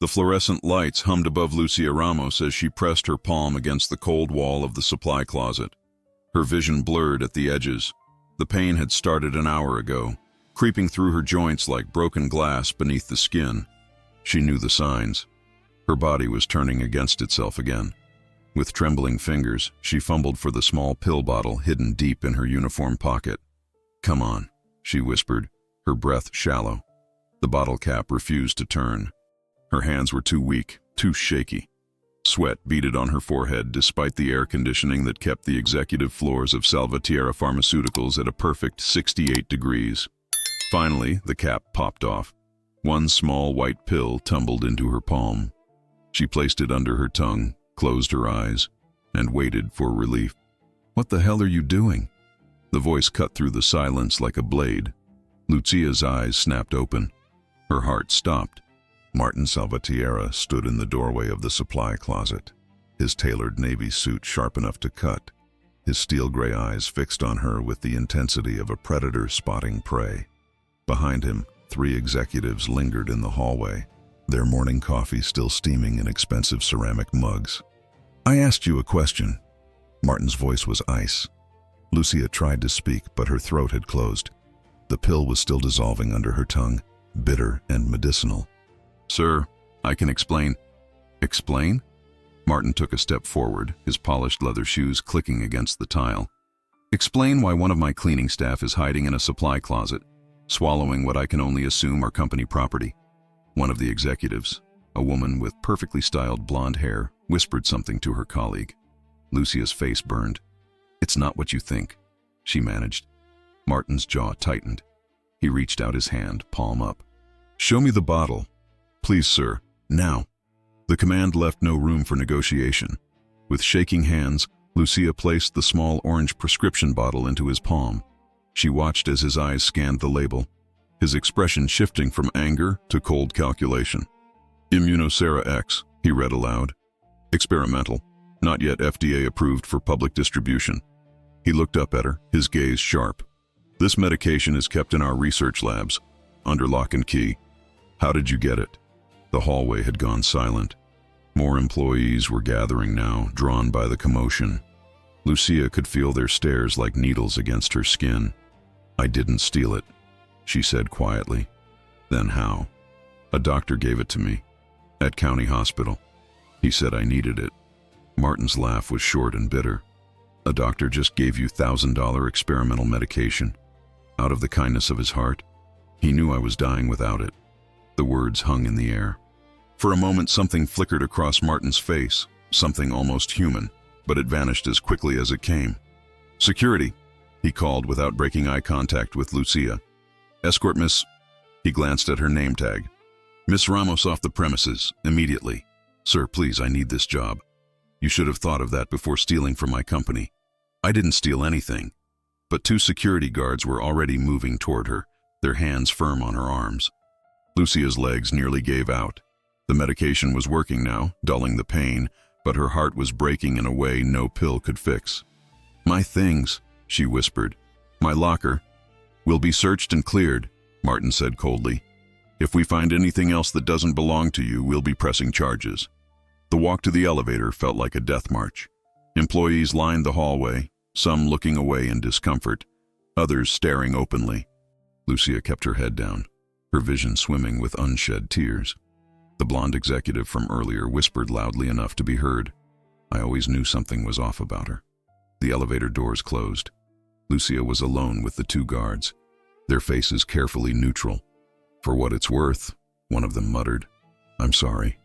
The fluorescent lights hummed above Lucia Ramos as she pressed her palm against the cold wall of the supply closet. Her vision blurred at the edges. The pain had started an hour ago, creeping through her joints like broken glass beneath the skin. She knew the signs. Her body was turning against itself again. With trembling fingers, she fumbled for the small pill bottle hidden deep in her uniform pocket. "Come on," she whispered, her breath shallow. The bottle cap refused to turn. Her hands were too weak, too shaky. Sweat beaded on her forehead despite the air conditioning that kept the executive floors of Salvatierra Pharmaceuticals at a perfect 68 degrees. Finally, the cap popped off. One small white pill tumbled into her palm. She placed it under her tongue, closed her eyes, and waited for relief. "What the hell are you doing?" The voice cut through the silence like a blade. Lucia's eyes snapped open. Her heart stopped. Martin Salvatierra stood in the doorway of the supply closet, his tailored navy suit sharp enough to cut, his steel-gray eyes fixed on her with the intensity of a predator spotting prey. Behind him, 3 executives lingered in the hallway, their morning coffee still steaming in expensive ceramic mugs. "I asked you a question." Martin's voice was ice. Lucia tried to speak, but her throat had closed. The pill was still dissolving under her tongue, bitter and medicinal. "Sir, I can explain." "Explain?" Martin took a step forward, his polished leather shoes clicking against the tile. "Explain why one of my cleaning staff is hiding in a supply closet, swallowing what I can only assume are company property." One of the executives, a woman with perfectly styled blonde hair, whispered something to her colleague. Lucia's face burned. "It's not what you think," she managed. Martin's jaw tightened. He reached out his hand, palm up. "Show me the bottle." "Please, sir, now." The command left no room for negotiation. With shaking hands, Lucia placed the small orange prescription bottle into his palm. She watched as his eyes scanned the label, his expression shifting from anger to cold calculation. "Immunocera X," he read aloud. "Experimental, not yet FDA approved for public distribution." He looked up at her, his gaze sharp. "This medication is kept in our research labs, under lock and key. How did you get it?" The hallway had gone silent. More employees were gathering now, drawn by the commotion. Lucia could feel their stares like needles against her skin. "I didn't steal it," she said quietly. "Then how?" "A doctor gave it to me, at County Hospital. He said I needed it." Martin's laugh was short and bitter. "A doctor just gave you $1,000 experimental medication, out of the kindness of his heart? He knew I was dying without it." The words hung in the air. For a moment something flickered across Martin's face, something almost human, but it vanished as quickly as it came. "Security," he called without breaking eye contact with Lucia. "Escort Miss..." He glanced at her name tag. "Miss Ramos off the premises, immediately. Sir, please, I need this job. You should have thought of that before stealing from my company." "I didn't steal anything." But 2 security guards were already moving toward her, their hands firm on her arms. Lucia's legs nearly gave out. The medication was working now, dulling the pain, but her heart was breaking in a way no pill could fix. "My things," she whispered. "My locker." "Will be searched and cleared," Martin said coldly. "If we find anything else that doesn't belong to you, we'll be pressing charges." The walk to the elevator felt like a death march. Employees lined the hallway, some looking away in discomfort, others staring openly. Lucia kept her head down, her vision swimming with unshed tears. The blonde executive from earlier whispered loudly enough to be heard. I always knew something was off about her. The elevator doors closed. Lucia was alone with the 2 guards, their faces carefully neutral. "For what it's worth," one of them muttered. "I'm sorry."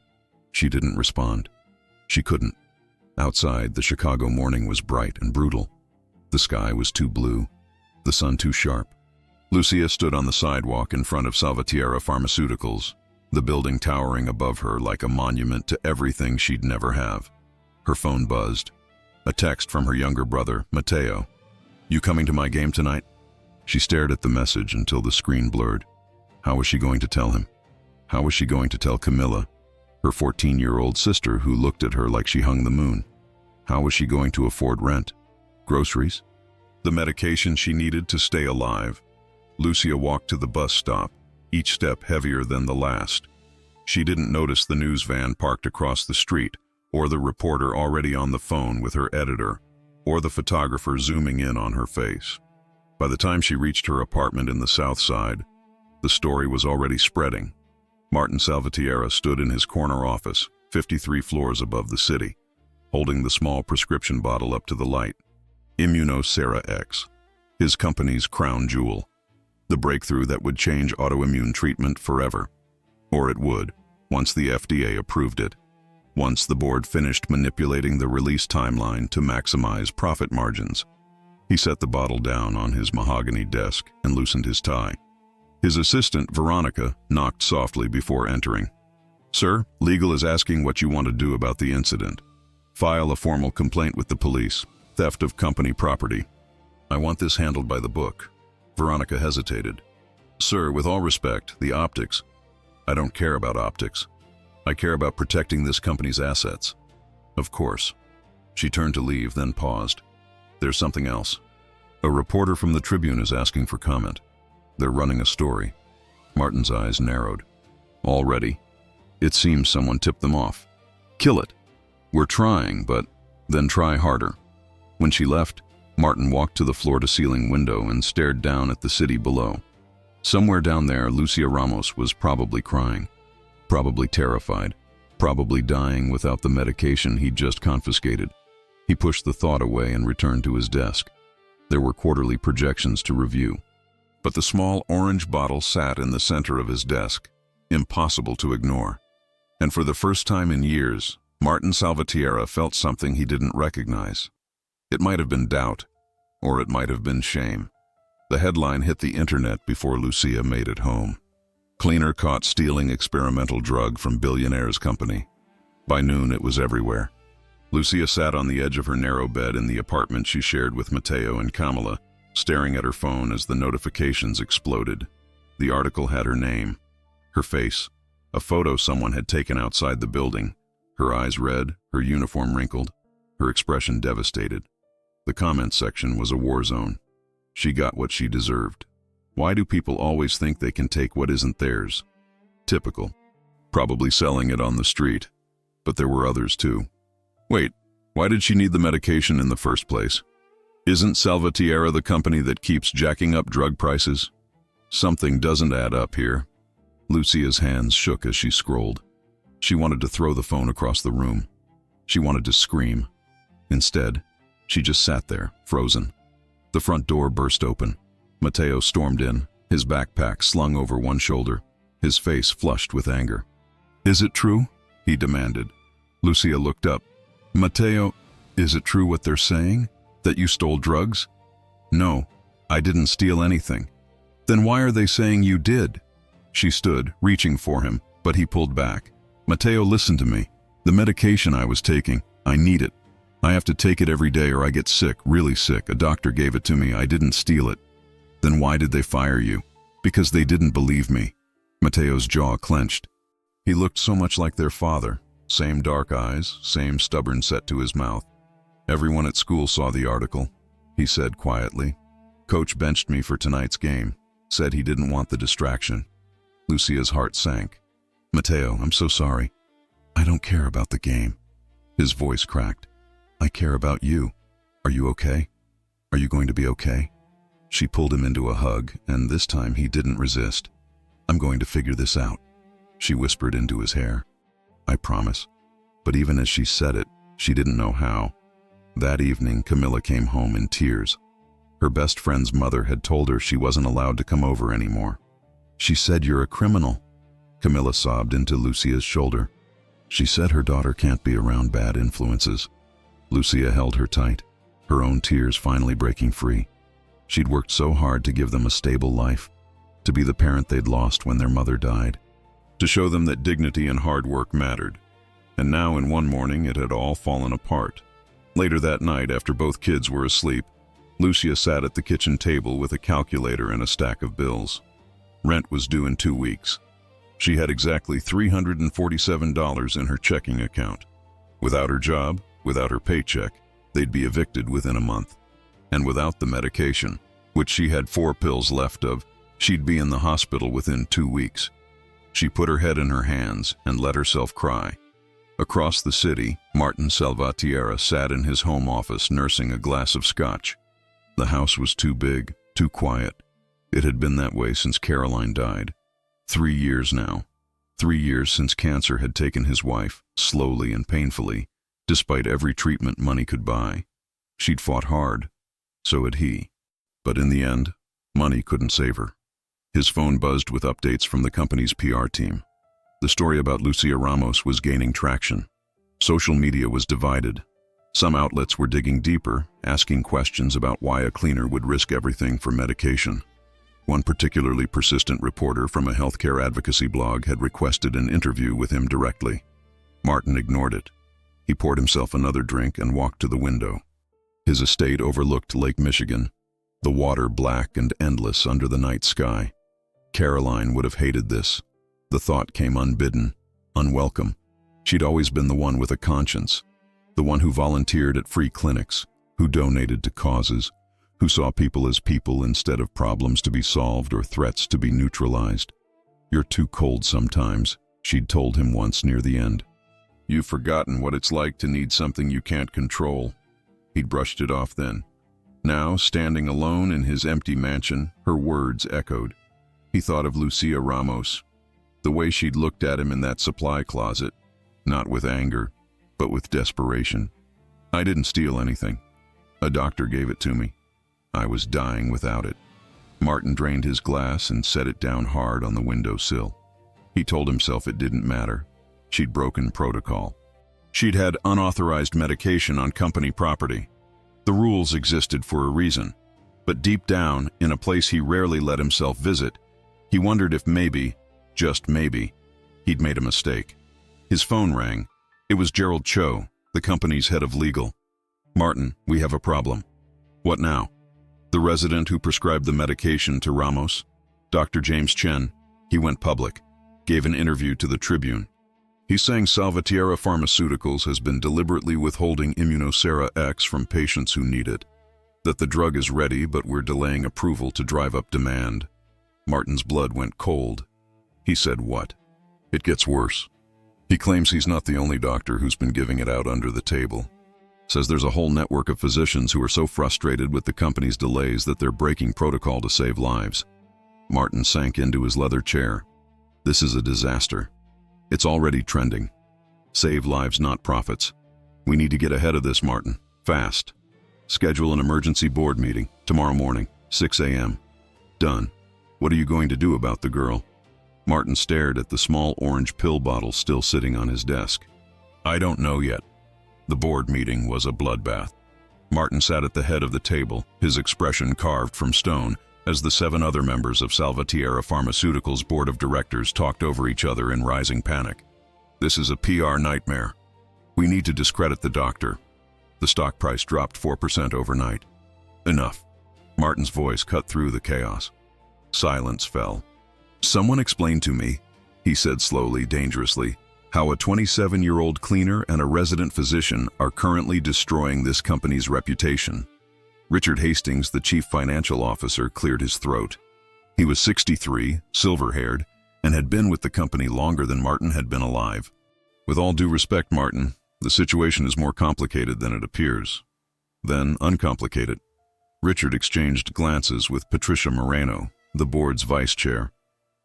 She didn't respond. She couldn't. Outside, the Chicago morning was bright and brutal. The sky was too blue, the sun too sharp. Lucia stood on the sidewalk in front of Salvatierra Pharmaceuticals, the building towering above her like a monument to everything she'd never have. Her phone buzzed. A text from her younger brother, Matteo. "You coming to my game tonight?" She stared at the message until the screen blurred. How was she going to tell him? How was she going to tell Camilla, her 14-year-old sister who looked at her like she hung the moon? How was she going to afford rent, groceries, the medication she needed to stay alive? Lucia walked to the bus stop, each step heavier than the last. She didn't notice the news van parked across the street, or the reporter already on the phone with her editor, or the photographer zooming in on her face. By the time she reached her apartment in the South Side, the story was already spreading. Martin Salvatierra stood in his corner office, 53 floors above the city, holding the small prescription bottle up to the light. Immunosera X, his company's crown jewel. The breakthrough that would change autoimmune treatment forever. Or it would, once the FDA approved it. Once the board finished manipulating the release timeline to maximize profit margins. He set the bottle down on his mahogany desk and loosened his tie. His assistant, Veronica, knocked softly before entering. "Sir, legal is asking what you want to do about the incident. File a formal complaint with the police. Theft of company property. I want this handled by the book." Veronica hesitated. "Sir, with all respect, the optics. I don't care about optics. I care about protecting this company's assets." "Of course." She turned to leave, then paused. "There's something else. A reporter from the Tribune is asking for comment. They're running a story." Martin's eyes narrowed. "Already? It seems someone tipped them off. Kill it. We're trying, but then try harder." When she left, Martin walked to the floor-to-ceiling window and stared down at the city below. Somewhere down there, Lucia Ramos was probably crying, probably terrified, probably dying without the medication he'd just confiscated. He pushed the thought away and returned to his desk. There were quarterly projections to review. But the small orange bottle sat in the center of his desk, impossible to ignore. And for the first time in years, Martin Salvatierra felt something he didn't recognize. It might have been doubt, or it might have been shame. The headline hit the internet before Lucia made it home. "Cleaner caught stealing experimental drug from billionaire's company." By noon, it was everywhere. Lucia sat on the edge of her narrow bed in the apartment she shared with Matteo and Camila, staring at her phone as the notifications exploded. The article had her name, her face, a photo someone had taken outside the building, her eyes red, her uniform wrinkled, her expression devastated. The comment section was a war zone. She got what she deserved. Why do people always think they can take what isn't theirs? Typical. Probably selling it on the street. But there were others too. Wait, why did she need the medication in the first place? Isn't Salvatierra the company that keeps jacking up drug prices? Something doesn't add up here. Lucia's hands shook as she scrolled. She wanted to throw the phone across the room. She wanted to scream. Instead, she just sat there, frozen. The front door burst open. Matteo stormed in, his backpack slung over one shoulder, his face flushed with anger. "Is it true?" he demanded. Lucia looked up. "Matteo, is it true what they're saying? That you stole drugs?" "No, I didn't steal anything." "Then why are they saying you did?" She stood, reaching for him, but he pulled back. "Matteo, listen to me. The medication I was taking, I need it. I have to take it every day or I get sick, really sick. A doctor gave it to me. I didn't steal it." "Then why did they fire you?" "Because they didn't believe me." Matteo's jaw clenched. He looked so much like their father. Same dark eyes, same stubborn set to his mouth. "Everyone at school saw the article," he said quietly. "Coach benched me for tonight's game. Said he didn't want the distraction." Lucia's heart sank. "Matteo, I'm so sorry. I don't care about the game." His voice cracked. "I care about you. Are you okay? Are you going to be okay?" She pulled him into a hug, and this time he didn't resist. "I'm going to figure this out," she whispered into his hair. "I promise." But even as she said it, she didn't know how. That evening, Camila came home in tears. Her best friend's mother had told her she wasn't allowed to come over anymore. "She said you're a criminal." Camila sobbed into Lucia's shoulder. "She said her daughter can't be around bad influences." Lucia held her tight, her own tears finally breaking free. She'd worked so hard to give them a stable life, to be the parent they'd lost when their mother died, to show them that dignity and hard work mattered. And now in one morning it had all fallen apart. Later that night, after both kids were asleep, Lucia sat at the kitchen table with a calculator and a stack of bills. Rent was due in 2 weeks. She had exactly $347 in her checking account. Without her job, without her paycheck, they'd be evicted within a month. And without the medication, which she had 4 pills left of, she'd be in the hospital within 2 weeks. She put her head in her hands and let herself cry. Across the city, Martin Salvatierra sat in his home office nursing a glass of scotch. The house was too big, too quiet. It had been that way since Caroline died. 3 years now. 3 years since cancer had taken his wife, slowly and painfully, despite every treatment money could buy. She'd fought hard. So had he. But in the end, money couldn't save her. His phone buzzed with updates from the company's PR team. The story about Lucia Ramos was gaining traction. Social media was divided. Some outlets were digging deeper, asking questions about why a cleaner would risk everything for medication. One particularly persistent reporter from a healthcare advocacy blog had requested an interview with him directly. Martin ignored it. He poured himself another drink and walked to the window. His estate overlooked Lake Michigan, the water black and endless under the night sky. Caroline would have hated this. The thought came unbidden, unwelcome. She'd always been the one with a conscience, the one who volunteered at free clinics, who donated to causes, who saw people as people instead of problems to be solved or threats to be neutralized. "You're too cold sometimes," she'd told him once near the end. "You've forgotten what it's like to need something you can't control." He'd brushed it off then. Now, standing alone in his empty mansion, her words echoed. He thought of Lucia Ramos, the way she'd looked at him in that supply closet, not with anger, but with desperation. "I didn't steal anything. A doctor gave it to me. I was dying without it." Martin drained his glass and set it down hard on the windowsill. He told himself it didn't matter. She'd broken protocol. She'd had unauthorized medication on company property. The rules existed for a reason. But deep down, in a place he rarely let himself visit, he wondered if maybe, just maybe, he'd made a mistake. His phone rang. It was Gerald Cho, the company's head of legal. "Martin, we have a problem." "What now?" "The resident who prescribed the medication to Ramos, Dr. James Chen, he went public, gave an interview to the Tribune. He's saying Salvatierra Pharmaceuticals has been deliberately withholding Immunosera X from patients who need it, that the drug is ready but we're delaying approval to drive up demand." Martin's blood went cold. He said, "What?" "It gets worse. He claims he's not the only doctor who's been giving it out under the table. Says there's a whole network of physicians who are so frustrated with the company's delays that they're breaking protocol to save lives." Martin sank into his leather chair. "This is a disaster. It's already trending. Save lives, not profits. We need to get ahead of this, Martin. Fast. Schedule an emergency board meeting, tomorrow morning, 6 a.m. Done. What are you going to do about the girl?" Martin stared at the small orange pill bottle still sitting on his desk. "I don't know yet." The board meeting was a bloodbath. Martin sat at the head of the table, his expression carved from stone, as the 7 other members of Salvatierra Pharmaceuticals' board of directors talked over each other in rising panic. "This is a PR nightmare. We need to discredit the doctor." The stock price dropped 4% overnight. "Enough." Martin's voice cut through the chaos. Silence fell. "Someone explain to me," he said slowly, dangerously, "how a 27-year-old cleaner and a resident physician are currently destroying this company's reputation." Richard Hastings, the chief financial officer, cleared his throat. He was 63, silver-haired, and had been with the company longer than Martin had been alive. "With all due respect, Martin, the situation is more complicated than it appears." "Then uncomplicated." Richard exchanged glances with Patricia Moreno, the board's vice chair.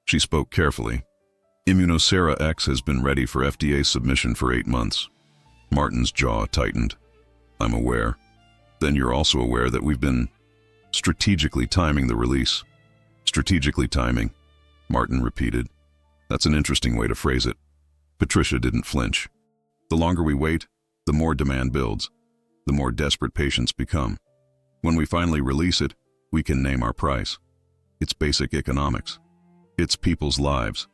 She spoke carefully. "Immunosera X has been ready for FDA submission for 8 months. Martin's jaw tightened. "I'm aware. Then you're also aware that we've been strategically timing the release." "Strategically timing," Martin repeated. "That's an interesting way to phrase it." Patricia didn't flinch. "The longer we wait, the more demand builds, the more desperate patients become. When we finally release it, we can name our price. It's basic economics. It's people's lives."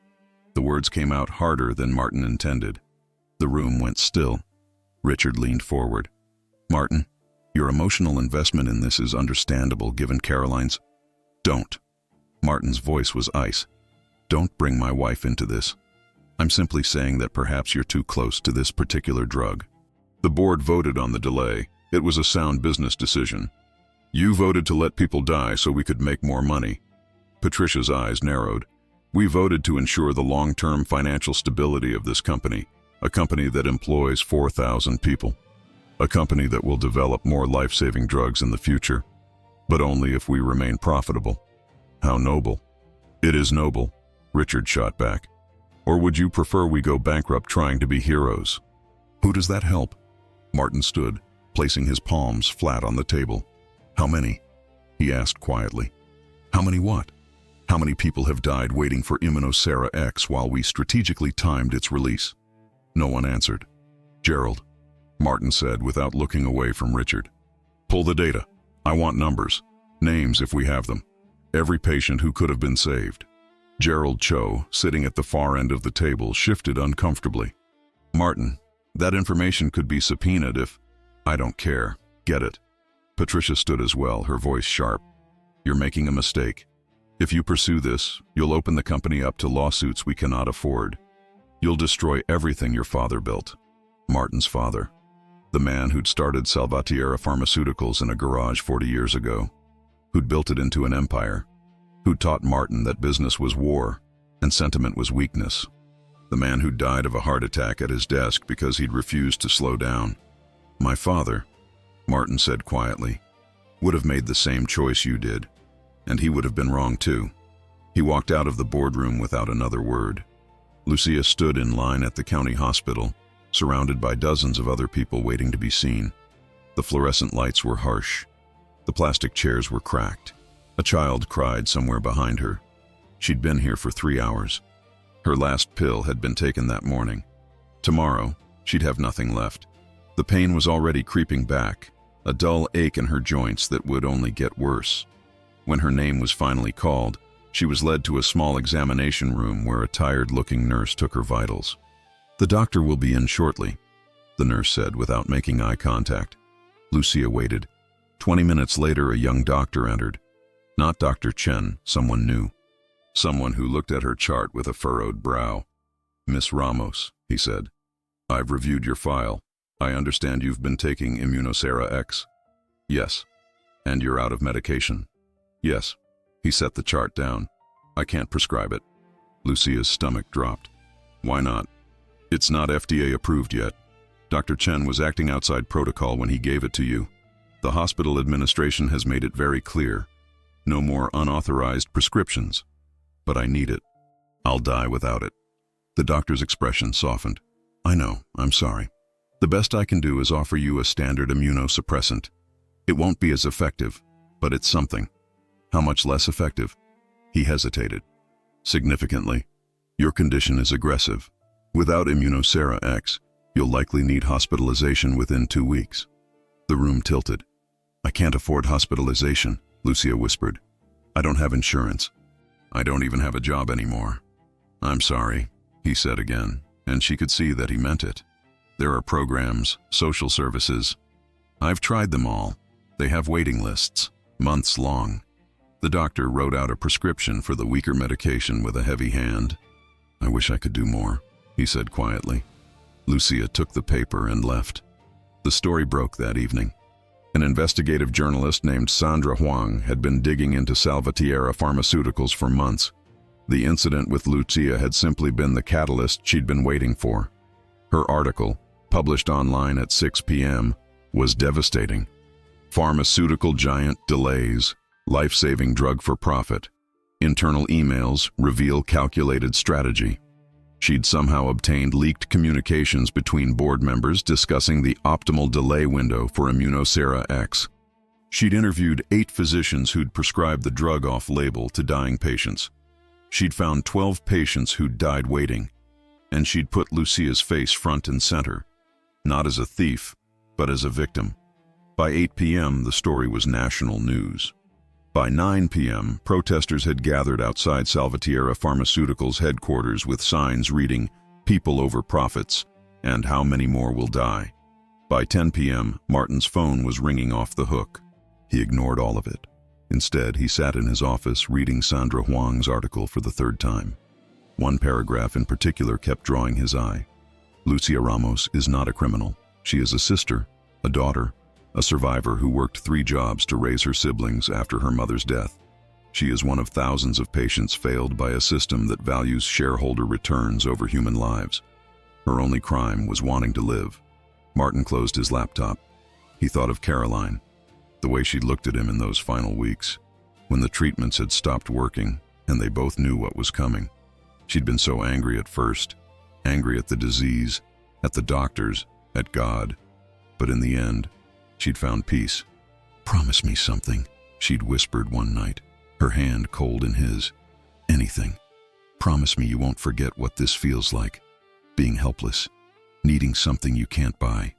The words came out harder than Martin intended. The room went still. Richard leaned forward. "Martin, your emotional investment in this is understandable given Caroline's—" "Don't." Martin's voice was ice. "Don't bring my wife into this. I'm simply saying that perhaps you're too close to this particular drug." The board voted on the delay. It was a sound business decision. "You voted to let people die so we could make more money." Patricia's eyes narrowed. We voted to ensure the long-term financial stability of this company, a company that employs 4,000 people, a company that will develop more life-saving drugs in the future, but only if we remain profitable. How noble. It is noble, Richard shot back. Or would you prefer we go bankrupt trying to be heroes? Who does that help? Martin stood, placing his palms flat on the table. How many? He asked quietly. How many what? How many people have died waiting for Millionaire X while we strategically timed its release? No one answered. Gerald, Martin said without looking away from Richard. Pull the data. I want numbers. Names if we have them. Every patient who could have been saved. Gerald Cho, sitting at the far end of the table, shifted uncomfortably. Martin, that information could be subpoenaed if... I don't care. Get it. Patricia stood as well, her voice sharp. You're making a mistake. If you pursue this, you'll open the company up to lawsuits we cannot afford. You'll destroy everything your father built. Martin's father. The man who'd started Salvatierra Pharmaceuticals in a garage 40 years ago. Who'd built it into an empire. Who taught Martin that business was war and sentiment was weakness. The man who died of a heart attack at his desk because he'd refused to slow down. My father, Martin said quietly, would have made the same choice you did, and he would have been wrong too. He walked out of the boardroom without another word. Lucia stood in line at the county hospital, surrounded by dozens of other people waiting to be seen. The fluorescent lights were harsh. The plastic chairs were cracked. A child cried somewhere behind her. She'd been here for 3 hours. Her last pill had been taken that morning. Tomorrow, she'd have nothing left. The pain was already creeping back, a dull ache in her joints that would only get worse. When her name was finally called, she was led to a small examination room where a tired-looking nurse took her vitals. The doctor will be in shortly, the nurse said without making eye contact. Lucia waited. 20 minutes later, a young doctor entered. Not Dr. Chen, someone new. Someone who looked at her chart with a furrowed brow. Miss Ramos, he said. I've reviewed your file. I understand you've been taking Millionaire X. Yes. And you're out of medication. Yes. He set the chart down. I can't prescribe it. Lucia's stomach dropped. Why not? It's not FDA approved yet. Dr. Chen was acting outside protocol when he gave it to you. The hospital administration has made it very clear. No more unauthorized prescriptions. But I need it. I'll die without it. The doctor's expression softened. I know, I'm sorry. The best I can do is offer you a standard immunosuppressant. It won't be as effective, but it's something. How much less effective? He hesitated. Significantly. Your condition is aggressive. Without Millionaire X, you'll likely need hospitalization within 2 weeks. The room tilted. I can't afford hospitalization, Lucia whispered. I don't have insurance. I don't even have a job anymore. I'm sorry, he said again, and she could see that he meant it. There are programs, social services. I've tried them all. They have waiting lists, months long. The doctor wrote out a prescription for the weaker medication with a heavy hand. I wish I could do more, he said quietly. Lucia took the paper and left. The story broke that evening. An investigative journalist named Sandra Huang had been digging into Salvatierra Pharmaceuticals for months. The incident with Lucia had simply been the catalyst she'd been waiting for. Her article, published online at 6 p.m., was devastating. Pharmaceutical giant delays, life-saving drug for profit. Internal emails reveal calculated strategy. She'd somehow obtained leaked communications between board members discussing the optimal delay window for Millionaire X. She'd interviewed 8 physicians who'd prescribed the drug off-label to dying patients. She'd found 12 patients who'd died waiting, and she'd put Lucia's face front and center, not as a thief, but as a victim. By 8 p.m., the story was national news. By 9 p.m., protesters had gathered outside Salvatierra Pharmaceuticals headquarters with signs reading, "People over profits," and "How many more will die?" By 10 p.m., Martin's phone was ringing off the hook. He ignored all of it. Instead, he sat in his office reading Sandra Huang's article for the 3rd time. One paragraph in particular kept drawing his eye. Lucia Ramos is not a criminal. She is a sister, a daughter, a survivor who worked 3 jobs to raise her siblings after her mother's death. She is one of thousands of patients failed by a system that values shareholder returns over human lives. Her only crime was wanting to live. Martin closed his laptop. He thought of Caroline, the way she looked at him in those final weeks, when the treatments had stopped working and they both knew what was coming. She'd been so angry at first, angry at the disease, at the doctors, at God. But in the end, she'd found peace. "Promise me something," she'd whispered one night, her hand cold in his. "Anything. Promise me you won't forget what this feels like. Being helpless, needing something you can't buy."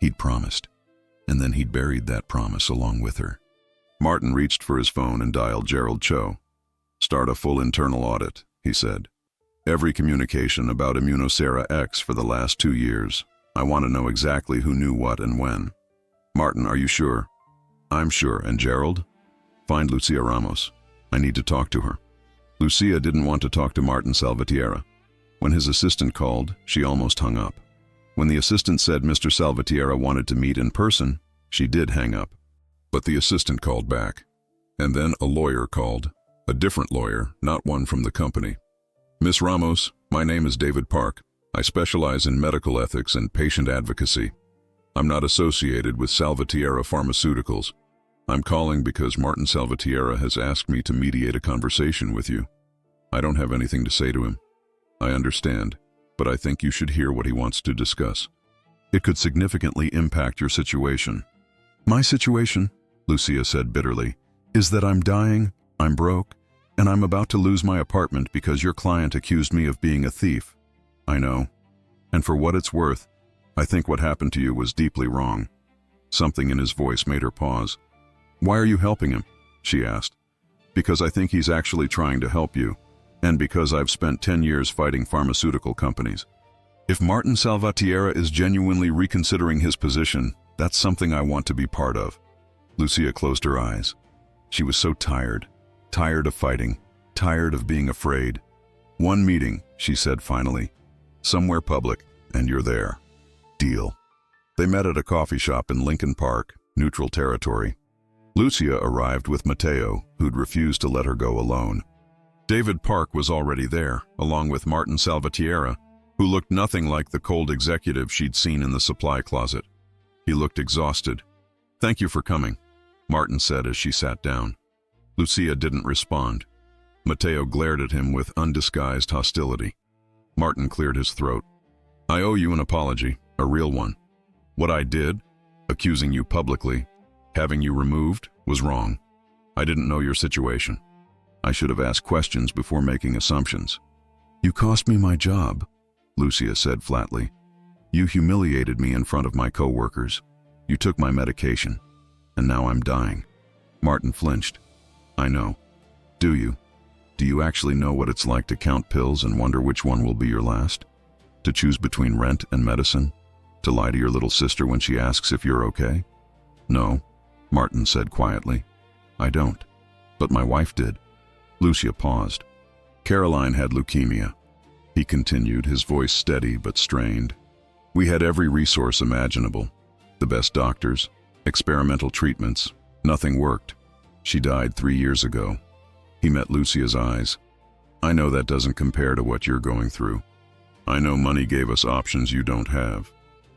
He'd promised, and then he'd buried that promise along with her. Martin reached for his phone and dialed Gerald Cho. "Start a full internal audit," he said. "Every communication about Millionaire X for the last 2 years. I want to know exactly who knew what and when." "Martin, are you sure?" "I'm sure. And Gerald? Find Lucia Ramos. I need to talk to her." Lucia didn't want to talk to Martin Salvatierra. When his assistant called, she almost hung up. When the assistant said Mr. Salvatierra wanted to meet in person, she did hang up. But the assistant called back. And then a lawyer called. A different lawyer, not one from the company. "Miss Ramos, my name is David Park. I specialize in medical ethics and patient advocacy. I'm not associated with Salvatierra Pharmaceuticals. I'm calling because Martin Salvatierra has asked me to mediate a conversation with you. I don't have anything to say to him. I understand, but I think you should hear what he wants to discuss. It could significantly impact your situation." "My situation," Lucia said bitterly, "is that I'm dying, I'm broke, and I'm about to lose my apartment because your client accused me of being a thief." "I know. And for what it's worth, I think what happened to you was deeply wrong." Something in his voice made her pause. "Why are you helping him?" she asked. "Because I think he's actually trying to help you, and because I've spent 10 years fighting pharmaceutical companies. If Martin Salvatierra is genuinely reconsidering his position, that's something I want to be part of." Lucia closed her eyes. She was so tired of fighting, tired of being afraid. "One meeting," she said finally. "Somewhere public, and you're there. Deal." They met at a coffee shop in Lincoln Park, neutral territory. Lucia arrived with Mateo, who'd refused to let her go alone. David Park was already there, along with Martin Salvatierra, who looked nothing like the cold executive she'd seen in the supply closet. He looked exhausted. "Thank you for coming," Martin said as she sat down. Lucia didn't respond. Mateo glared at him with undisguised hostility. Martin cleared his throat. "I owe you an apology, a real one. What I did, accusing you publicly, having you removed, was wrong. I didn't know your situation. I should have asked questions before making assumptions." "You cost me my job," Lucia said flatly. "You humiliated me in front of my co-workers. You took my medication, and now I'm dying." Martin flinched. "I know. Do you? Do you actually know what it's like to count pills and wonder which one will be your last? To choose between rent and medicine? To lie to your little sister when she asks if you're okay?" "No," Martin said quietly. "I don't. But my wife did." Lucia paused. "Caroline had leukemia," he continued, his voice steady but strained. "We had every resource imaginable. The best doctors, experimental treatments. Nothing worked. She died 3 years ago." He met Lucia's eyes. "I know that doesn't compare to what you're going through. I know money gave us options you don't have.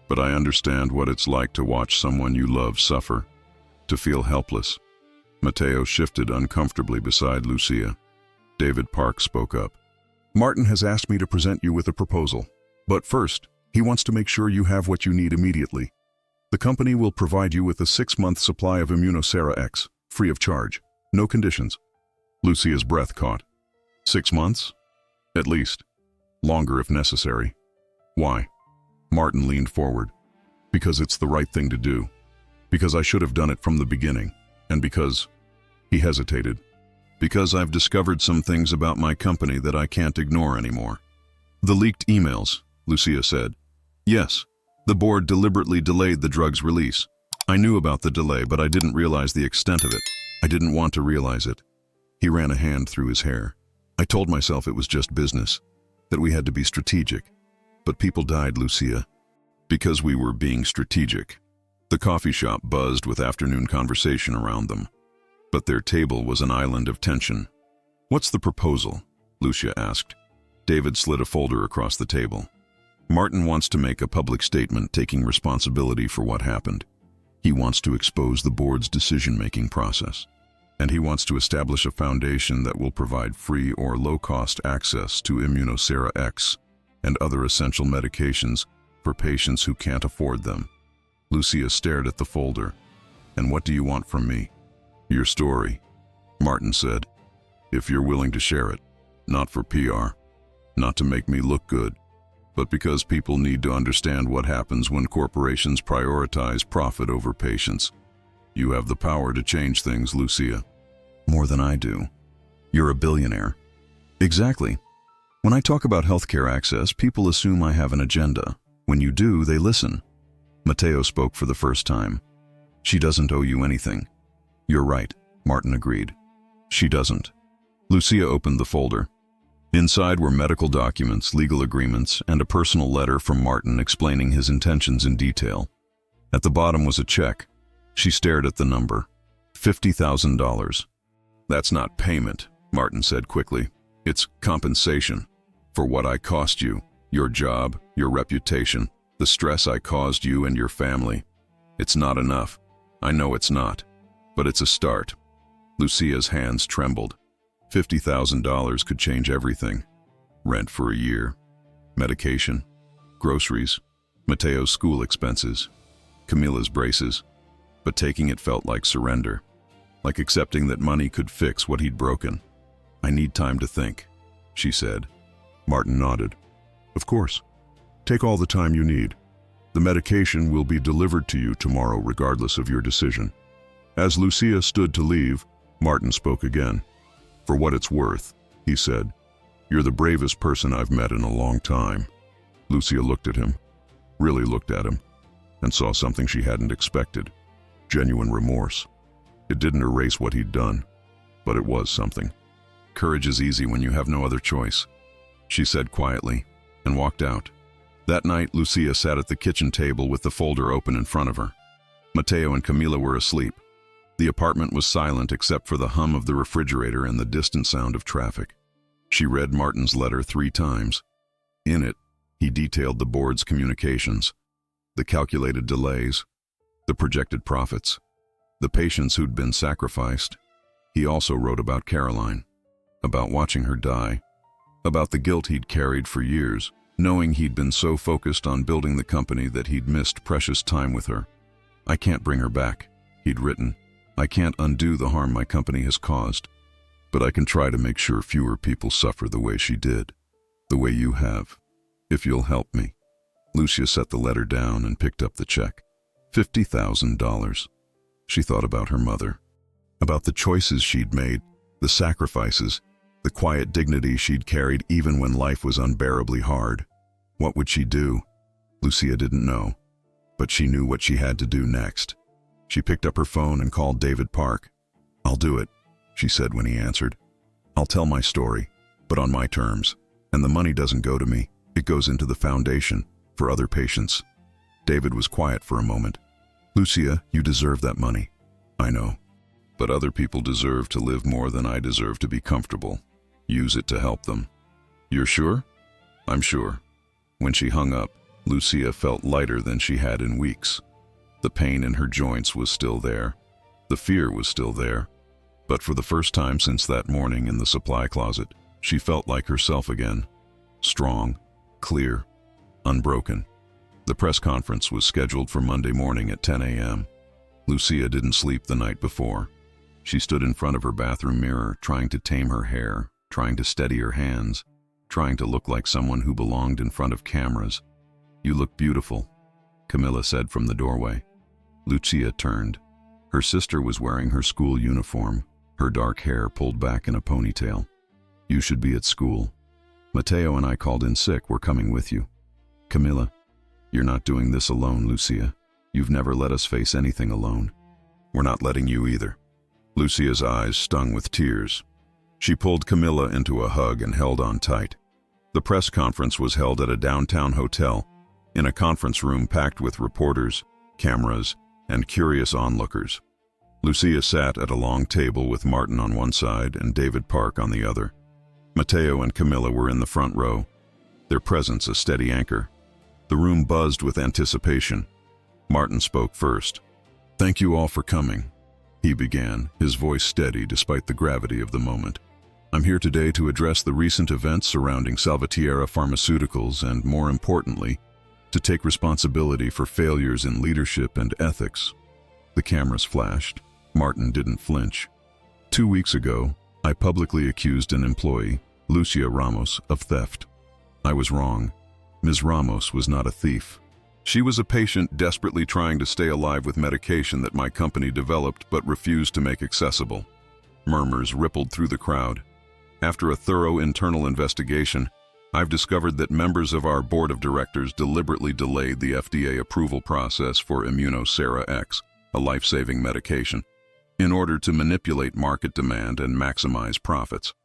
But I understand what it's like to watch someone you love suffer, to feel helpless." Mateo shifted uncomfortably beside Lucia. David Park spoke up. "Martin has asked me to present you with a proposal. But first, he wants to make sure you have what you need immediately. The company will provide you with a 6-month supply of Millionaire X, free of charge. No conditions." Lucia's breath caught. 6 months? At least. Longer if necessary. "Why?" Martin leaned forward. "Because it's the right thing to do. Because I should have done it from the beginning. And because..." He hesitated. "Because I've discovered some things about my company that I can't ignore anymore." "The leaked emails," Lucia said. "Yes. The board deliberately delayed the drug's release. I knew about the delay, but I didn't realize the extent of it. I didn't want to realize it." He ran a hand through his hair. "I told myself it was just business, that we had to be strategic. But people died, Lucia. Because we were being strategic." The coffee shop buzzed with afternoon conversation around them. but their table was an island of tension. "What's the proposal?" Lucia asked. David slid a folder across the table. "Martin wants to make a public statement taking responsibility for what happened. He wants to expose the board's decision-making process. And he wants to establish a foundation that will provide free or low-cost access to Millionaire X and other essential medications for patients who can't afford them." Lucia stared at the folder. "And what do you want from me?" "Your story," Martin said. "If you're willing to share it. Not for PR. Not to make me look good. But because people need to understand what happens when corporations prioritize profit over patients. You have the power to change things, Lucia." "More than I do. You're a billionaire." "Exactly. When I talk about healthcare access, people assume I have an agenda. When you do, they listen." Matteo spoke for the first time. "She doesn't owe you anything." "You're right," Martin agreed. "She doesn't." Lucia opened the folder. Inside were medical documents, legal agreements, and a personal letter from Martin explaining his intentions in detail. At the bottom was a check. She stared at the number. $50,000. "That's not payment," Martin said quickly. "It's compensation for what I cost you, your job, your reputation, the stress I caused you and your family. It's not enough. I know it's not. But it's a start." Lucia's hands trembled. $50,000 could change everything. Rent for a year, medication, groceries, Matteo's school expenses, Camilla's braces. But taking it felt like surrender, like accepting that money could fix what he'd broken. "I need time to think," she said. Martin nodded. "Of course. Take all the time you need. The medication will be delivered to you tomorrow regardless of your decision." As Lucia stood to leave, Martin spoke again. "For what it's worth," he said, "you're the bravest person I've met in a long time." Lucia looked at him, really looked at him, and saw something she hadn't expected. Genuine remorse. It didn't erase what he'd done, but it was something. "Courage is easy when you have no other choice," she said quietly, and walked out. That night, Lucia sat at the kitchen table with the folder open in front of her. Matteo and Camilla were asleep. The apartment was silent except for the hum of the refrigerator and the distant sound of traffic. She read Martin's letter 3 times. In it, he detailed the board's communications, the calculated delays, the projected profits, the patients who'd been sacrificed. He also wrote about Caroline, about watching her die, about the guilt he'd carried for years, knowing he'd been so focused on building the company that he'd missed precious time with her. "I can't bring her back," he'd written. "I can't undo the harm my company has caused, but I can try to make sure fewer people suffer the way she did, the way you have, if you'll help me." Lucia set the letter down and picked up the check. $50,000. She thought about her mother, about the choices she'd made, the sacrifices, the quiet dignity she'd carried even when life was unbearably hard. What would she do? Lucia didn't know, but she knew what she had to do next. She picked up her phone and called David Park. "I'll do it," she said when he answered. "I'll tell my story, but on my terms. And the money doesn't go to me. It goes into the foundation for other patients." David was quiet for a moment. "Lucia, you deserve that money." "I know. But other people deserve to live more than I deserve to be comfortable. Use it to help them." "You're sure?" "I'm sure." When she hung up, Lucia felt lighter than she had in weeks. The pain in her joints was still there. The fear was still there. But for the first time since that morning in the supply closet, she felt like herself again. Strong, clear, unbroken. The press conference was scheduled for Monday morning at 10 a.m. Lucia didn't sleep the night before. She stood in front of her bathroom mirror, trying to tame her hair, trying to steady her hands, trying to look like someone who belonged in front of cameras. "You look beautiful," Camilla said from the doorway. Lucia turned. Her sister was wearing her school uniform, her dark hair pulled back in a ponytail. "You should be at school. Matteo and I called in sick. We're coming with you." "Camilla, you're not doing this alone, Lucia. You've never let us face anything alone. We're not letting you either." Lucia's eyes stung with tears. She pulled Camilla into a hug and held on tight. The press conference was held at a downtown hotel, in a conference room packed with reporters, cameras, and curious onlookers. Lucia sat at a long table with Martin on one side and David Park on the other. Matteo and Camilla were in the front row, their presence a steady anchor. The room buzzed with anticipation. Martin spoke first. "Thank you all for coming," he began, his voice steady despite the gravity of the moment. "I'm here today to address the recent events surrounding Salvatierra Pharmaceuticals and, more importantly, to take responsibility for failures in leadership and ethics." The cameras flashed. Martin didn't flinch. 2 weeks ago, I publicly accused an employee, Lucia Ramos, of theft. I was wrong. Ms. Ramos was not a thief. She was a patient desperately trying to stay alive with medication that my company developed but refused to make accessible. Murmurs rippled through the crowd. After a thorough internal investigation, I've discovered that members of our board of directors deliberately delayed the FDA approval process for Millionaire X, a life-saving medication, in order to manipulate market demand and maximize profits.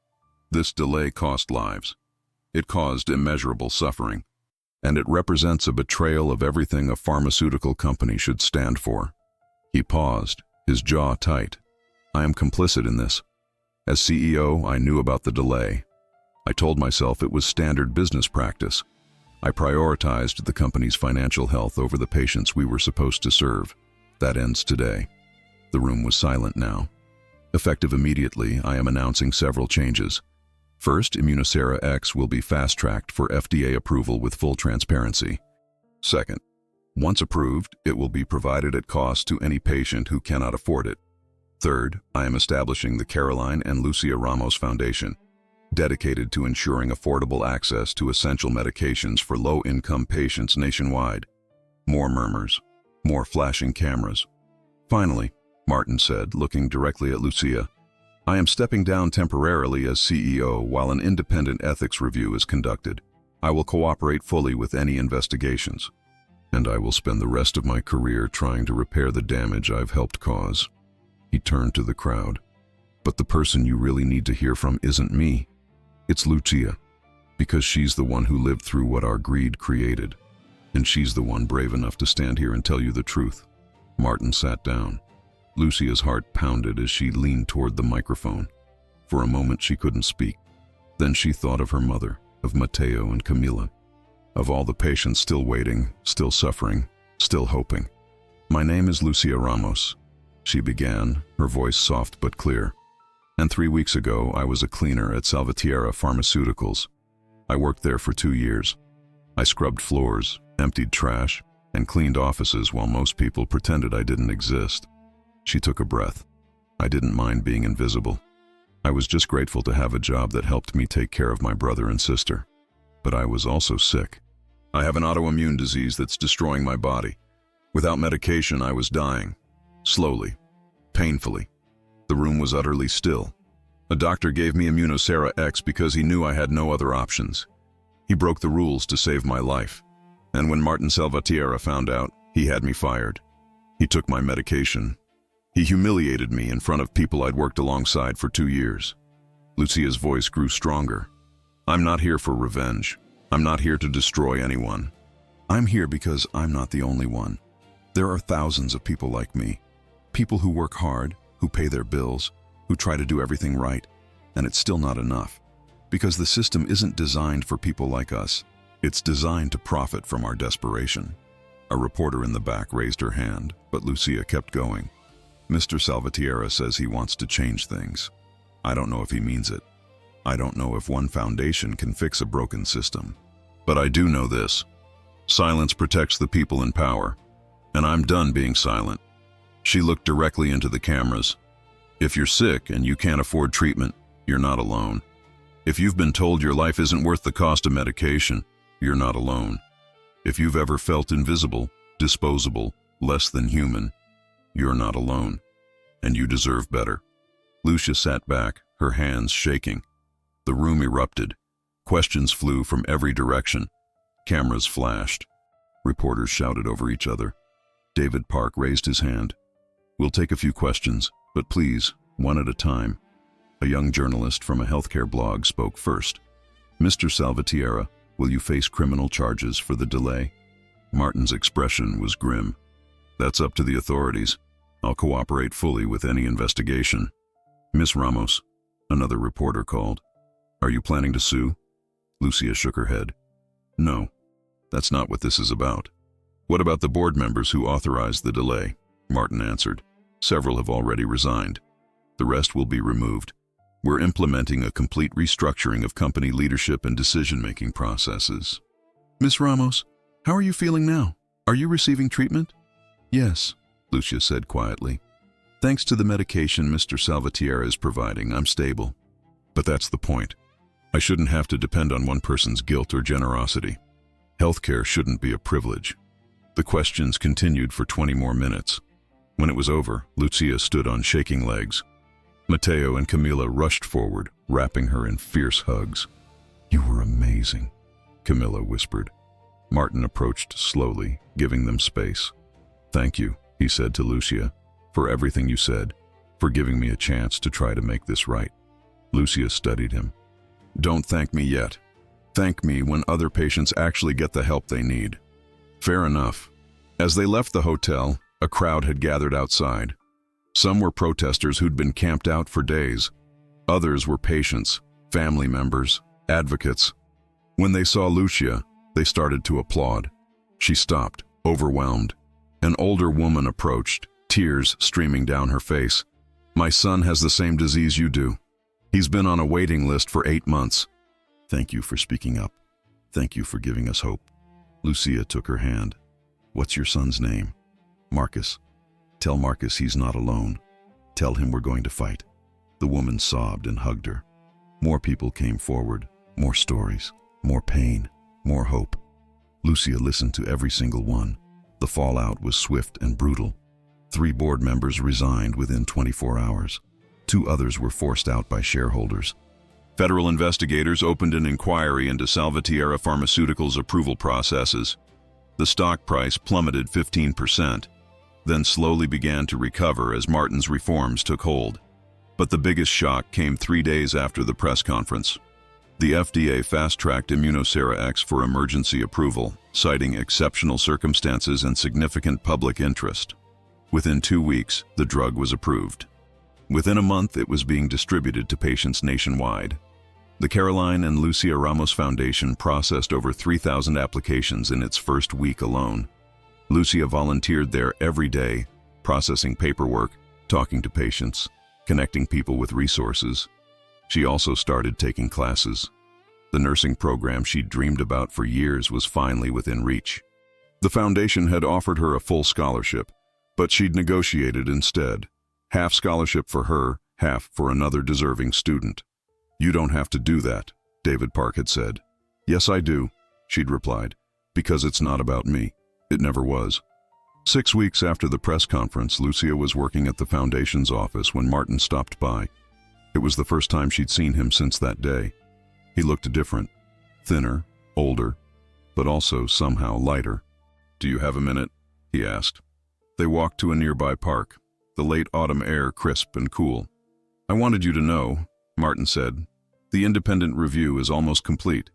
This delay cost lives. It caused immeasurable suffering, and it represents a betrayal of everything a pharmaceutical company should stand for. He paused, his jaw tight. I am complicit in this. As CEO, I knew about the delay. I told myself it was standard business practice. I prioritized the company's financial health over the patients we were supposed to serve. That ends today. The room was silent now. Effective immediately, I am announcing several changes. First, Millionaire X will be fast-tracked for FDA approval with full transparency. Second, once approved, it will be provided at cost to any patient who cannot afford it. Third, I am establishing the Caroline and Lucia Ramos Foundation, dedicated to ensuring affordable access to essential medications for low-income patients nationwide. More murmurs, more flashing cameras. Finally, Martin said, looking directly at Lucia, I am stepping down temporarily as CEO while an independent ethics review is conducted. I will cooperate fully with any investigations, and I will spend the rest of my career trying to repair the damage I've helped cause. He turned to the crowd. But the person you really need to hear from isn't me. It's Lucia, because she's the one who lived through what our greed created, and she's the one brave enough to stand here and tell you the truth. Martin sat down. Lucia's heart pounded as she leaned toward the microphone. For a moment she couldn't speak. Then she thought of her mother, of Matteo and Camilla, of all the patients still waiting, still suffering, still hoping. My name is Lucia Ramos, she began, her voice soft but clear. And 3 weeks ago I was a cleaner at Salvatierra Pharmaceuticals. I worked there for 2 years. I scrubbed floors, emptied trash, and cleaned offices while most people pretended I didn't exist. She took a breath. I didn't mind being invisible. I was just grateful to have a job that helped me take care of my brother and sister. But I was also sick. I have an autoimmune disease that's destroying my body. Without medication, I was dying. Slowly. Painfully. The room was utterly still. A doctor gave me Millionaire X because he knew I had no other options. He broke the rules to save my life. And when Martin Salvatierra found out, he had me fired. He took my medication. He humiliated me in front of people I'd worked alongside for 2 years. Lucia's voice grew stronger. I'm not here for revenge. I'm not here to destroy anyone. I'm here because I'm not the only one. There are thousands of people like me. People who work hard, who pay their bills, who try to do everything right. And it's still not enough. Because the system isn't designed for people like us. It's designed to profit from our desperation. A reporter in the back raised her hand, but Lucia kept going. Mr. Salvatierra says he wants to change things. I don't know if he means it. I don't know if one foundation can fix a broken system. But I do know this. Silence protects the people in power. And I'm done being silent. She looked directly into the cameras. If you're sick and you can't afford treatment, you're not alone. If you've been told your life isn't worth the cost of medication, you're not alone. If you've ever felt invisible, disposable, less than human, you're not alone. And you deserve better. Lucia sat back, her hands shaking. The room erupted. Questions flew from every direction. Cameras flashed. Reporters shouted over each other. David Park raised his hand. We'll take a few questions, but please, one at a time. A young journalist from a healthcare blog spoke first. Mr. Salvatierra, will you face criminal charges for the delay? Martin's expression was grim. That's up to the authorities. I'll cooperate fully with any investigation. Miss Ramos, another reporter called. Are you planning to sue? Lucia shook her head. No, that's not what this is about. What about the board members who authorized the delay? Martin answered. Several have already resigned. The rest will be removed. We're implementing a complete restructuring of company leadership and decision-making processes. Miss Ramos, how are you feeling now? Are you receiving treatment? Yes, Lucia said quietly. Thanks to the medication Mr. Salvatierra is providing, I'm stable. But that's the point. I shouldn't have to depend on one person's guilt or generosity. Healthcare shouldn't be a privilege. The questions continued for 20 more minutes. When it was over, Lucia stood on shaking legs. Matteo and Camilla rushed forward, wrapping her in fierce hugs. You were amazing, Camilla whispered. Martin approached slowly, giving them space. Thank you, he said to Lucia, for everything you said, for giving me a chance to try to make this right. Lucia studied him. Don't thank me yet. Thank me when other patients actually get the help they need. Fair enough. As they left the hotel, a crowd had gathered outside. Some were protesters who'd been camped out for days. Others were patients, family members, advocates. When they saw Lucia, they started to applaud. She stopped, overwhelmed. An older woman approached, tears streaming down her face. My son has the same disease you do. He's been on a waiting list for 8 months. Thank you for speaking up. Thank you for giving us hope. Lucia took her hand. What's your son's name? Marcus. Tell Marcus he's not alone. Tell him we're going to fight. The woman sobbed and hugged her. More people came forward, more stories, more pain, more hope. Lucia listened to every single one. The fallout was swift and brutal. 3 board members resigned within 24 hours. 2 others were forced out by shareholders. Federal investigators opened an inquiry into Salvatierra Pharmaceuticals' approval processes. The stock price plummeted 15%, then slowly began to recover as Martin's reforms took hold. But the biggest shock came 3 days after the press conference. The FDA fast-tracked Immunosera X for emergency approval, citing exceptional circumstances and significant public interest. Within 2 weeks, the drug was approved. Within a month, it was being distributed to patients nationwide. The Caroline and Lucia Ramos Foundation processed over 3,000 applications in its first week alone. Lucia volunteered there every day, processing paperwork, talking to patients, connecting people with resources. She also started taking classes. The nursing program she'd dreamed about for years was finally within reach. The foundation had offered her a full scholarship, but she'd negotiated instead. Half scholarship for her, half for another deserving student. You don't have to do that, David Park had said. Yes, I do, she'd replied, because it's not about me. It never was. 6 weeks after the press conference, Lucia was working at the foundation's office when Martin stopped by. It was the first time she'd seen him since that day. He looked different, thinner, older, but also somehow lighter. Do you have a minute? He asked. They walked to a nearby park, the late autumn air crisp and cool. I wanted you to know, Martin said, the independent review is almost complete.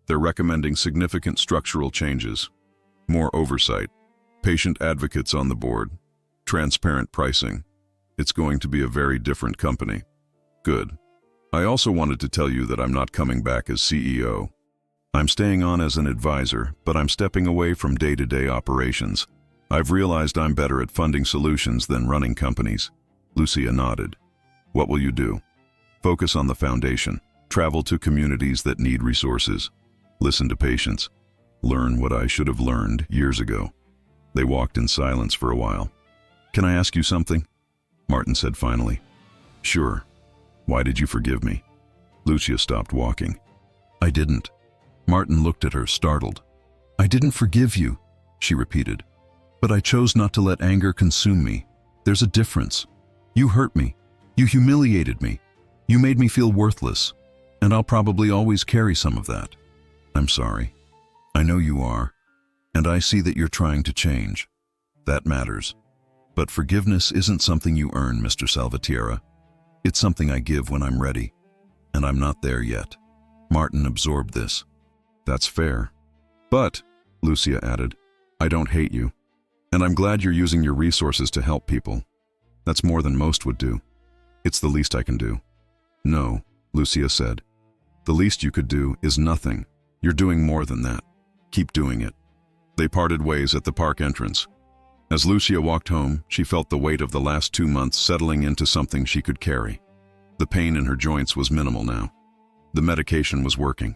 They're recommending significant structural changes, more oversight, patient advocates on the board, transparent pricing. It's going to be a very different company. Good. I also wanted to tell you that I'm not coming back as CEO. I'm staying on as an advisor, but I'm stepping away from day-to-day operations. I've realized I'm better at funding solutions than running companies. Lucia nodded. What will you do? Focus on the foundation. Travel to communities that need resources. Listen to patients. Learn what I should have learned years ago. They walked in silence for a while. Can I ask you something? Martin said finally. Sure. Why did you forgive me? Lucia stopped walking. I didn't. Martin looked at her, startled. I didn't forgive you, she repeated. But I chose not to let anger consume me. There's a difference. You hurt me. You humiliated me. You made me feel worthless. And I'll probably always carry some of that. I'm sorry. I know you are. And I see that you're trying to change. That matters. But forgiveness isn't something you earn, Mr. Salvatierra. It's something I give when I'm ready. And I'm not there yet. Martin absorbed this. That's fair. But, Lucia added, I don't hate you. And I'm glad you're using your resources to help people. That's more than most would do. It's the least I can do. No, Lucia said. The least you could do is nothing. You're doing more than that. Keep doing it. They parted ways at the park entrance. As Lucia walked home, she felt the weight of the last 2 months settling into something she could carry. The pain in her joints was minimal now. The medication was working.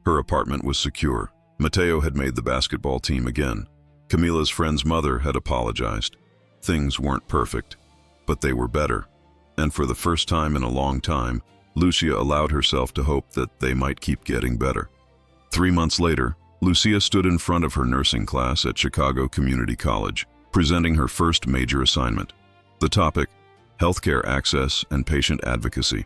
Her apartment was secure. Mateo had made the basketball team again. Camila's friend's mother had apologized. Things weren't perfect, but they were better. And for the first time in a long time, Lucia allowed herself to hope that they might keep getting better. 3 months later, Lucia stood in front of her nursing class at Chicago Community College, presenting her first major assignment. The topic, healthcare access and patient advocacy.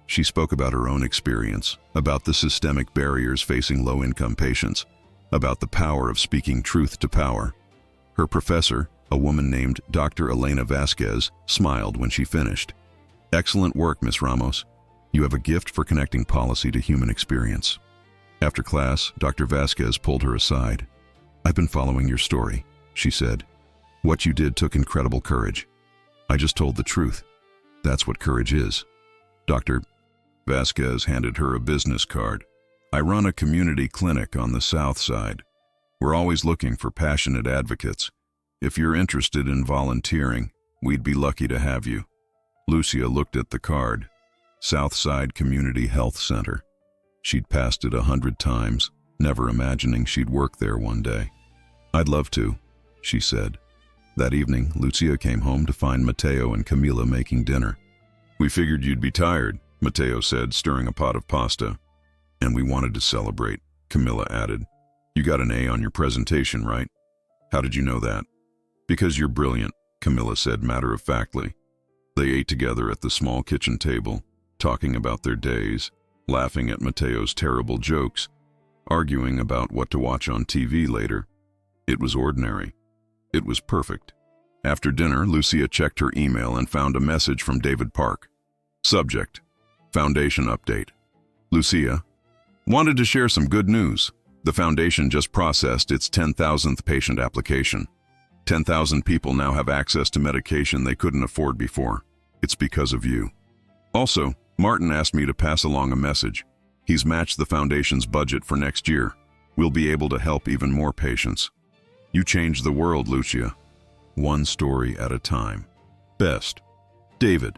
She spoke about her own experience, about the systemic barriers facing low-income patients, about the power of speaking truth to power. Her professor, a woman named Dr. Elena Vasquez, smiled when she finished. Excellent work, Miss Ramos. You have a gift for connecting policy to human experience. After class, Dr. Vasquez pulled her aside. I've been following your story, she said. What you did took incredible courage. I just told the truth. That's what courage is. Dr. Vasquez handed her a business card. I run a community clinic on the south side. We're always looking for passionate advocates. If you're interested in volunteering, we'd be lucky to have you. Lucia looked at the card. Southside Community Health Center. She'd passed it 100 times, never imagining she'd work there one day. I'd love to, she said. That evening, Lucia came home to find Mateo and Camila making dinner. We figured you'd be tired, Mateo said, stirring a pot of pasta. And we wanted to celebrate, Camila added. You got an A on your presentation, right? How did you know that? Because you're brilliant, Camila said matter-of-factly. They ate together at the small kitchen table, talking about their days, laughing at Mateo's terrible jokes, arguing about what to watch on TV later. It was ordinary. It was perfect. After dinner, Lucia checked her email and found a message from David Park. Subject: Foundation update. Lucia: wanted to share some good news. The foundation just processed its 10,000th patient application. 10,000 people now have access to medication they couldn't afford before. It's because of you. Also, Martin asked me to pass along a message. He's matched the foundation's budget for next year. We'll be able to help even more patients. You changed the world, Lucia. One story at a time. Best. David.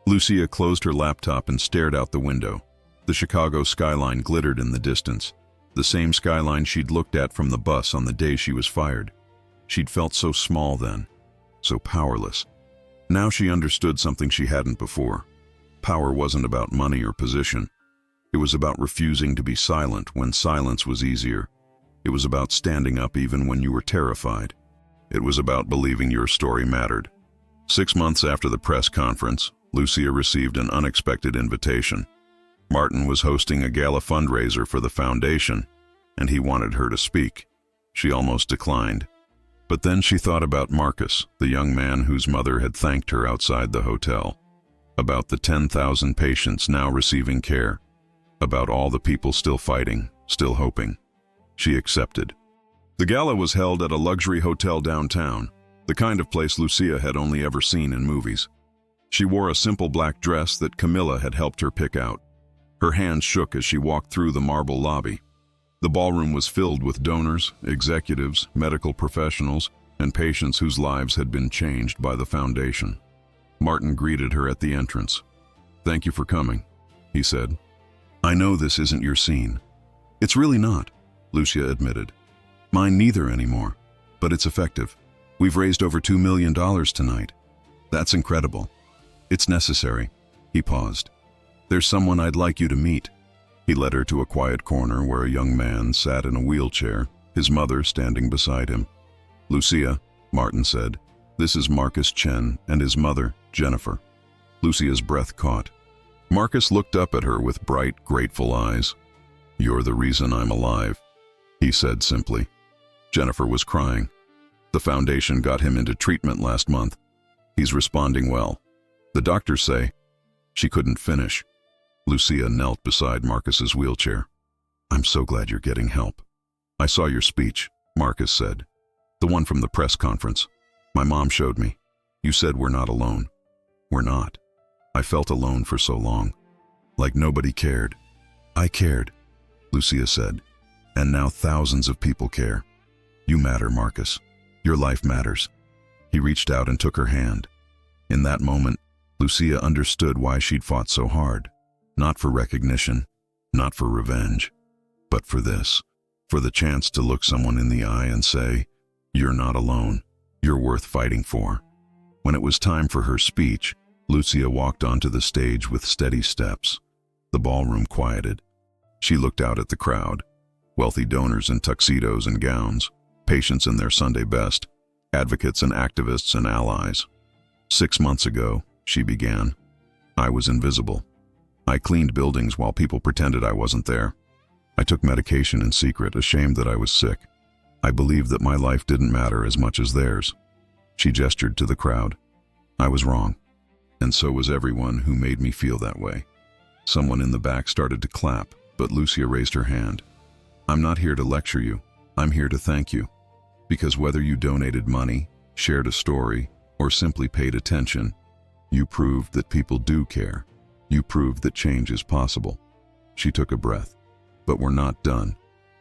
Lucia closed her laptop and stared out the window. The Chicago skyline glittered in the distance, the same skyline she'd looked at from the bus on the day she was fired. She'd felt so small then, so powerless. Now she understood something she hadn't before. Power wasn't about money or position. It was about refusing to be silent when silence was easier. It was about standing up even when you were terrified. It was about believing your story mattered. 6 months after the press conference, Lucia received an unexpected invitation. Martin was hosting a gala fundraiser for the foundation, and he wanted her to speak. She almost declined. But then she thought about Marcus, the young man whose mother had thanked her outside the hotel. About the 10,000 patients now receiving care. About all the people still fighting, still hoping. She accepted. The gala was held at a luxury hotel downtown, the kind of place Lucia had only ever seen in movies. She wore a simple black dress that Camila had helped her pick out. Her hands shook as she walked through the marble lobby. The ballroom was filled with donors, executives, medical professionals, and patients whose lives had been changed by the foundation. Martin greeted her at the entrance. "Thank you for coming," he said. "I know this isn't your scene." "It's really not," Lucia admitted. "Mine neither anymore, but it's effective. We've raised over $2 million tonight. That's incredible. It's necessary." He paused. "There's someone I'd like you to meet." He led her to a quiet corner where a young man sat in a wheelchair, his mother standing beside him. "Lucia," Martin said, "this is Marcus Chen and his mother, Jennifer." Lucia's breath caught. Marcus looked up at her with bright, grateful eyes. "You're the reason I'm alive," he said simply. Jennifer was crying. "The foundation got him into treatment last month. He's responding well. The doctors say..." She couldn't finish. Lucia knelt beside Marcus's wheelchair. "I'm so glad you're getting help." "I saw your speech," Marcus said. "The one from the press conference. My mom showed me. You said we're not alone." We're not. I felt alone for so long. Like nobody cared. I cared, Lucia said. And now thousands of people care. You matter, Marcus. Your life matters. He reached out and took her hand. In that moment, Lucia understood why she'd fought so hard. Not for recognition, not for revenge, but for this. For the chance to look someone in the eye and say, "You're not alone. You're worth fighting for." When it was time for her speech, Lucia walked onto the stage with steady steps. The ballroom quieted. She looked out at the crowd. Wealthy donors in tuxedos and gowns, patients in their Sunday best, advocates and activists and allies. 6 months ago, she began, I was invisible. I cleaned buildings while people pretended I wasn't there. I took medication in secret, ashamed that I was sick. I believed that my life didn't matter as much as theirs. She gestured to the crowd. I was wrong. And so was everyone who made me feel that way. Someone in the back started to clap, but Lucia raised her hand. I'm not here to lecture you. I'm here to thank you. Because whether you donated money, shared a story, or simply paid attention, you proved that people do care. You proved that change is possible. She took a breath. But we're not done.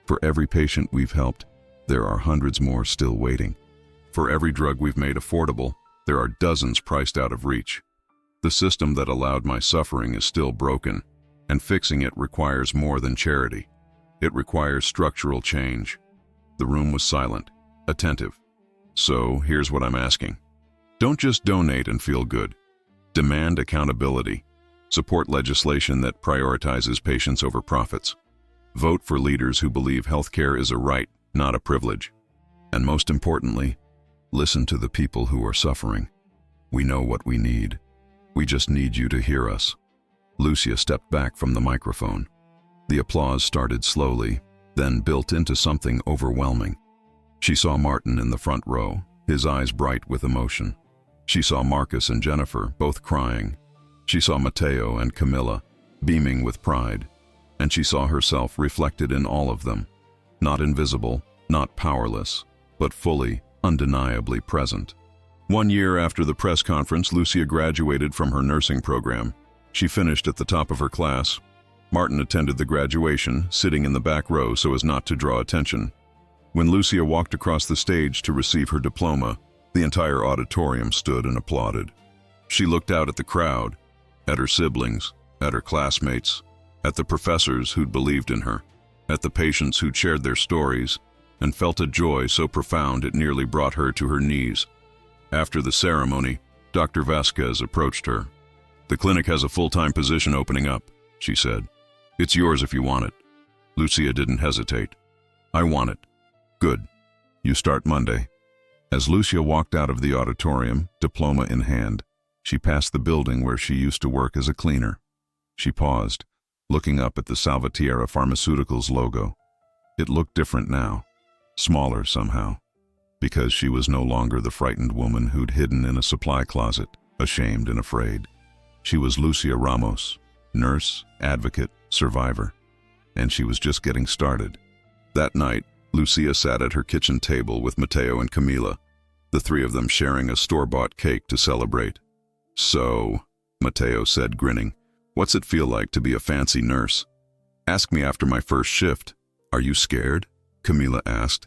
For every patient we've helped, there are hundreds more still waiting. For every drug we've made affordable, there are dozens priced out of reach. The system that allowed my suffering is still broken, and fixing it requires more than charity. It requires structural change. The room was silent, attentive. So here's what I'm asking. Don't just donate and feel good. Demand accountability. Support legislation that prioritizes patients over profits. Vote for leaders who believe healthcare is a right, not a privilege. And most importantly, listen to the people who are suffering. We know what we need. We just need you to hear us. Lucia stepped back from the microphone. The applause started slowly, then built into something overwhelming. She saw Martin in the front row, his eyes bright with emotion. She saw Marcus and Jennifer, both crying. She saw Matteo and Camilla, beaming with pride. And she saw herself reflected in all of them. Not invisible, not powerless, but fully, undeniably present. 1 year after the press conference, Lucia graduated from her nursing program. She finished at the top of her class. Martin attended the graduation, sitting in the back row so as not to draw attention. When Lucia walked across the stage to receive her diploma, the entire auditorium stood and applauded. She looked out at the crowd, at her siblings, at her classmates, at the professors who'd believed in her, at the patients who'd shared their stories, and felt a joy so profound it nearly brought her to her knees. After the ceremony, Dr. Vasquez approached her. The clinic has a full-time position opening up, she said. It's yours if you want it. Lucia didn't hesitate. I want it. Good. You start Monday. As Lucia walked out of the auditorium, diploma in hand, she passed the building where she used to work as a cleaner. She paused, looking up at the Salvatierra Pharmaceuticals logo. It looked different now, smaller somehow, because she was no longer the frightened woman who'd hidden in a supply closet, ashamed and afraid. She was Lucia Ramos, nurse, advocate, survivor, and she was just getting started. That night, Lucia sat at her kitchen table with Matteo and Camila, the three of them sharing a store-bought cake to celebrate. So, Matteo said, grinning, what's it feel like to be a fancy nurse? Ask me after my first shift. Are you scared? Camila asked.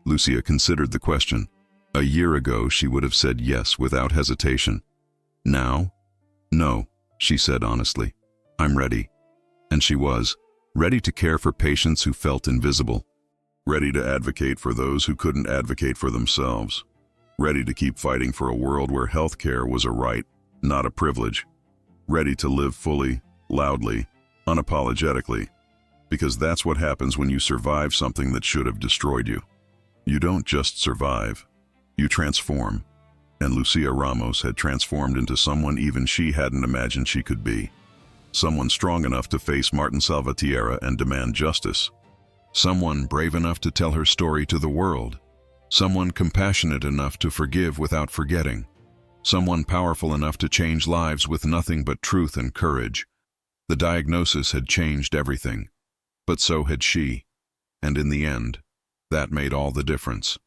Lucia considered the question. A year ago, she would have said yes without hesitation. Now? No, she said honestly. I'm ready. And she was, ready to care for patients who felt invisible, ready to advocate for those who couldn't advocate for themselves, ready to keep fighting for a world where healthcare was a right, not a privilege, ready to live fully, loudly, unapologetically, because that's what happens when you survive something that should have destroyed you. You don't just survive, you transform. And Lucia Ramos had transformed into someone even she hadn't imagined she could be. Someone strong enough to face Martin Salvatierra and demand justice. Someone brave enough to tell her story to the world. Someone compassionate enough to forgive without forgetting. Someone powerful enough to change lives with nothing but truth and courage. The diagnosis had changed everything, but so had she. And in the end, that made all the difference.